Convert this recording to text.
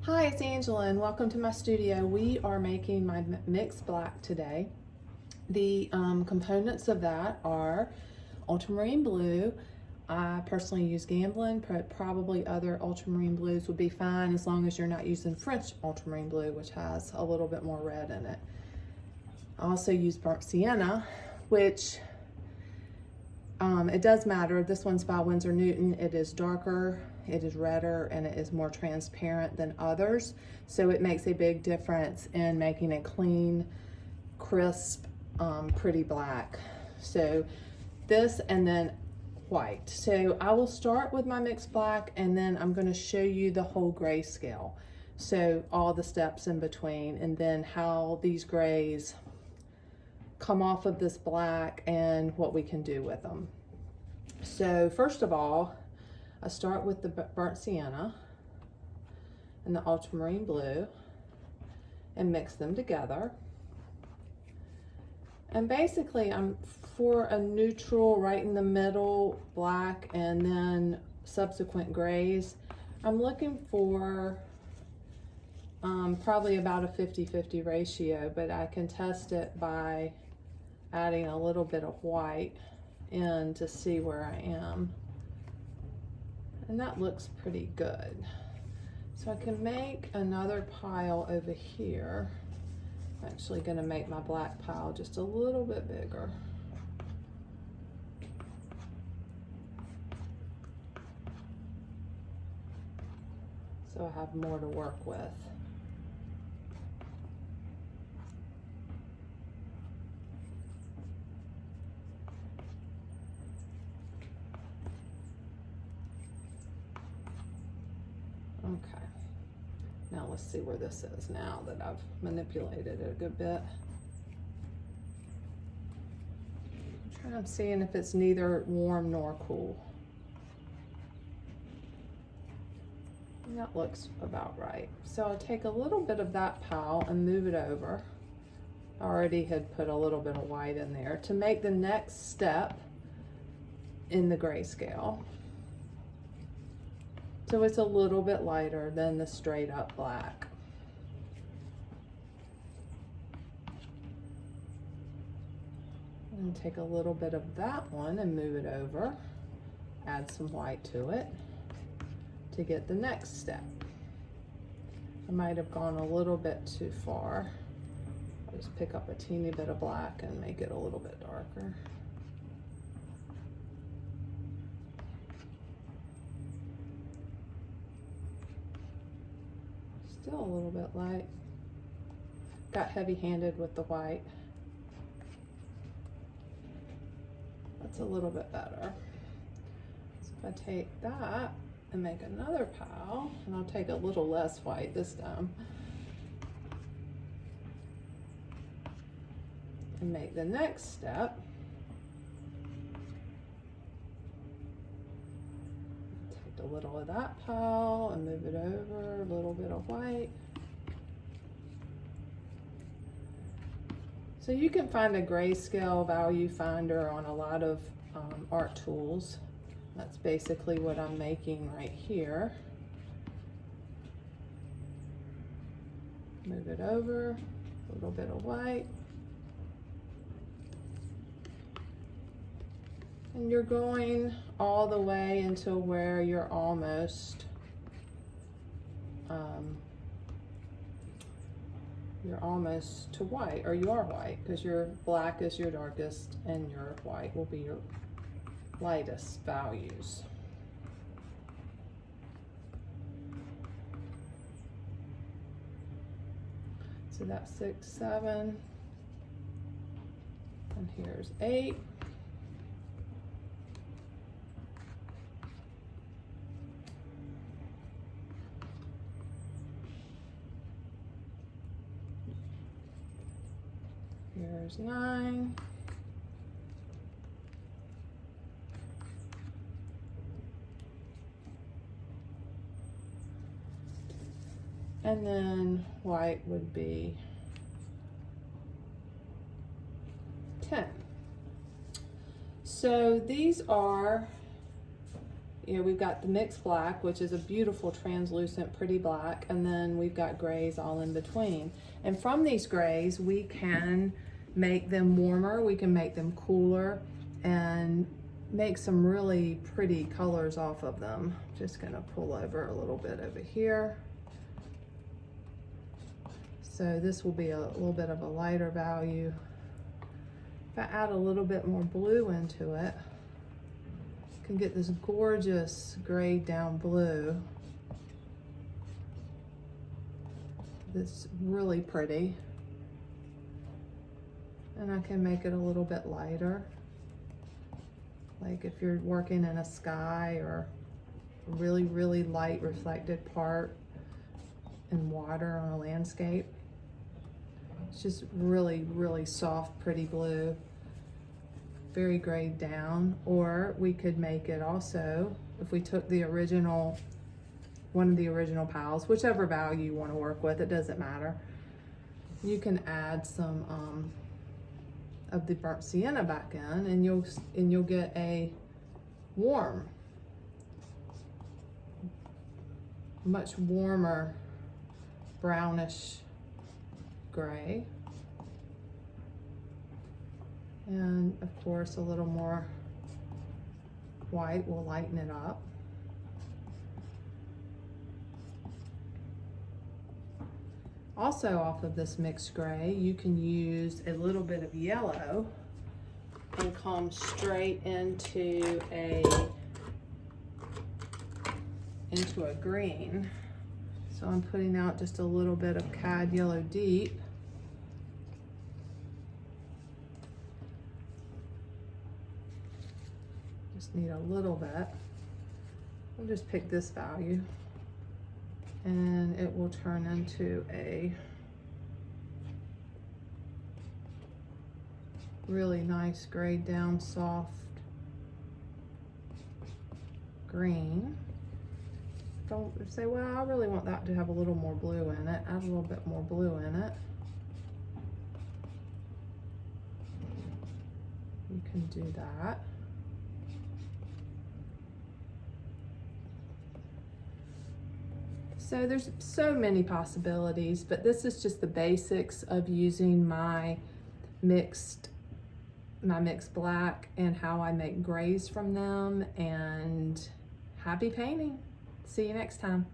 Hi, it's Angela and welcome to my studio. We are making my mixed black today. The components of that are ultramarine blue. I personally use Gamblin, but probably other ultramarine blues would be fine as long as you're not using French ultramarine blue, which has a little bit more red in it. I also use burnt sienna, which it does matter. This one's by Winsor Newton. It is darker, it is redder, and it is more transparent than others. So it makes a big difference in making a clean, crisp, pretty black. So this and then white. So I will start with my mixed black and then I'm going to show you the whole grayscale. So all the steps in between and then how these grays come off of this black and what we can do with them. So first of all, I start with the burnt sienna and the ultramarine blue and mix them together. And basically I'm for a neutral right in the middle black and then subsequent grays. I'm looking for probably about a 50-50 ratio, but I can test it by adding a little bit of white in to see where I am. And that looks pretty good. So I can make another pile over here. I'm actually going to make my black pile just a little bit bigger. So I have more to work with. Okay, now let's see where this is now that I've manipulated it a good bit. I'm trying to see if it's neither warm nor cool. And that looks about right. So I'll take a little bit of that pile and move it over. I already had put a little bit of white in there to make the next step in the grayscale. So it's a little bit lighter than the straight up black. And take a little bit of that one and move it over. Add some white to it to get the next step. I might have gone a little bit too far. I'll just pick up a teeny bit of black and make it a little bit darker. Still a little bit light. Got heavy-handed with the white. That's a little bit better. So if I take that and make another pile, and I'll take a little less white this time, and make the next step. A little of that pile and move it over, a little bit of white. So you can find a grayscale value finder on a lot of art tools. That's basically what I'm making right here. Move it over, a little bit of white. And you're going all the way until where you're almost to white, or you are white, because your black is your darkest and your white will be your lightest values. So that's 6, 7, and here's 8. Here's 9. And then white would be 10. So these are you know, we've got the mixed black, which is a beautiful translucent pretty black, and then we've got grays all in between. And from these grays we can make them warmer, we can make them cooler, and make some really pretty colors off of them. Just gonna pull over a little bit over here. So this will be a little bit of a lighter value. If I add a little bit more blue into it, I can get this gorgeous grayed down blue. That's really pretty. And I can make it a little bit lighter. Like if you're working in a sky or a really, really light reflected part in water on a landscape. It's just really, really soft, pretty blue, very grayed down. Or we could make it also, if we took the original, one of the original piles, whichever value you want to work with, it doesn't matter. You can add some of the burnt sienna back in, and you'll get a warm, much warmer brownish gray. And of course a little more white will lighten it up. Also off of this mixed gray, you can use a little bit of yellow and come straight into a green. So I'm putting out just a little bit of Cad Yellow Deep. Just need a little bit. I'll just pick this value and it will turn into a really nice grayed down soft green. Don't say, well, I really want that to have a little more blue in it. Add a little bit more blue in it. You can do that. So there's so many possibilities, but this is just the basics of using my mixed black and how I make grays from them. And happy painting. See you next time.